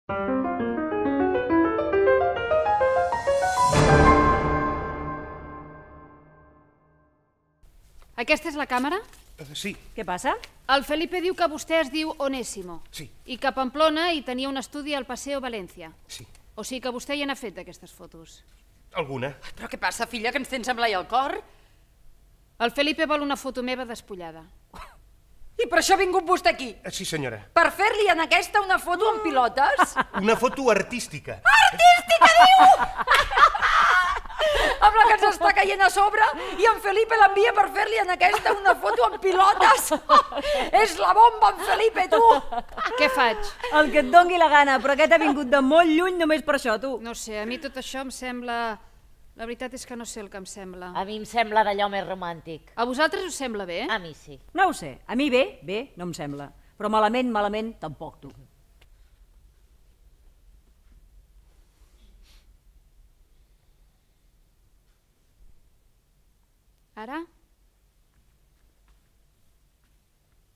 Aquesta és la càmera? Sí. Què passa? El Felipe diu que vostè es diu Onésimo. Sí. I que a Pamplona hi tenia un estudi al Paseo València. Sí. O sigui que vostè ja n'ha fet d'aquestes fotos. Alguna. Però què passa, filla, que ens tens amb l'ai al cor? El Felipe vol una foto meva despullada. I per això ha vingut vostè aquí? Sí, senyora. Per fer-li en aquesta una foto amb pilotes? Una foto artística. Artística, diu! Amb la que ens està caient a sobre i en Felipe l'envia per fer-li en aquesta una foto amb pilotes. És la bomba, en Felipe, tu! Què faig? El que et dongui la gana, però aquest ha vingut de molt lluny només per això, tu. No sé, a mi tot això em sembla... La veritat és que no sé el que em sembla. A mi em sembla d'allò més romàntic. A vosaltres us sembla bé? A mi sí. No ho sé, a mi bé, no em sembla. Però malament, tampoc, tu. Ara?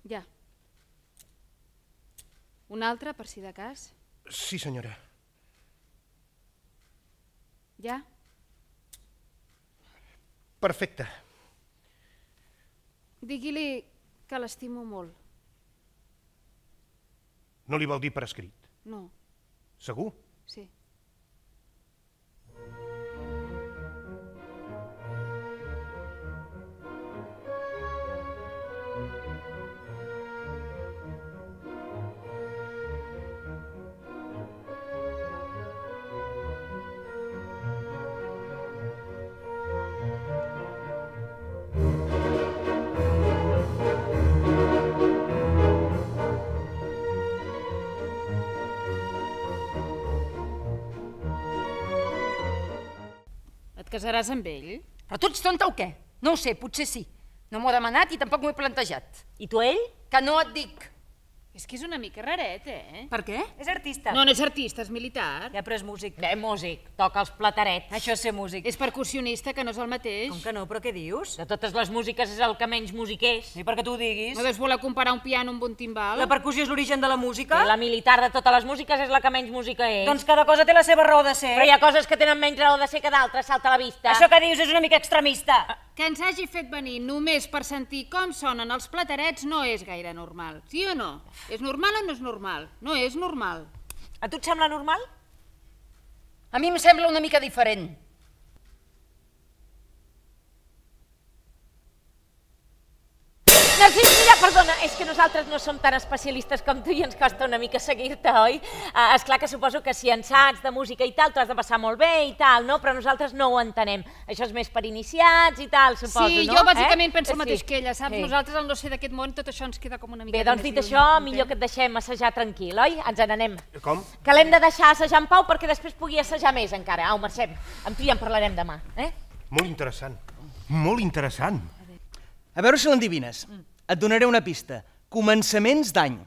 Ja. Una altra, per si de cas? Sí, senyora. Ja? Perfecte. Digui-li que l'estimo molt. No li vol dir per escrit? No, Segur? sí. Et casaràs amb ell? Però tu ets tonta o què? No ho sé, potser sí. No m'ho ha demanat i tampoc m'ho he plantejat. I tu ell? Que no et dic. És que és una mica raret, eh? Per què? És artista. No, no és artista, és militar. Ja, però és músic. Bé, músic, toca els platerets. Això és ser músic. És percussionista, que no és el mateix. Com que no, però què dius? De totes les músiques és el que menys músic és. I perquè tu ho diguis. No deus voler comparar un piano amb un timbal? La percussió és l'origen de la música? I la militar de totes les músiques és la que menys música és. Doncs cada cosa té la seva raó de ser. Però hi ha coses que tenen menys raó de ser que d'altres, salta a la vista. Això que dius és una mica extremista. Que ens hagi fet venir només per sentir com sonen els platerets no és gaire normal. Sí o no? És normal o no és normal? No és normal. A tu et sembla normal? A mi em sembla una mica diferent. Narcís, mira, perdona, és que nosaltres no som tan especialistes com tu i ens costa una mica seguir-te, oi? Esclar que suposo que si en saps de música i tal, t'ho has de passar molt bé i tal, no? Però nosaltres no ho entenem. Això és més per iniciats i tal, suposo, no? Sí, jo bàsicament penso el mateix Sí. que ella, saps? Sí. Nosaltres, al no ser d'aquest món, tot això ens queda com una mica... Bé, doncs dit això, millor que et deixem assajar tranquil, oi? Ens n'anem. Com? Que l'hem de deixar assajar en pau perquè després pugui assajar més encara. Au, marxem. Amb tu ja en parlarem demà, eh? Molt interessant. Molt interessant. A veure si l'endivines. Et donaré una pista. Començaments d'any.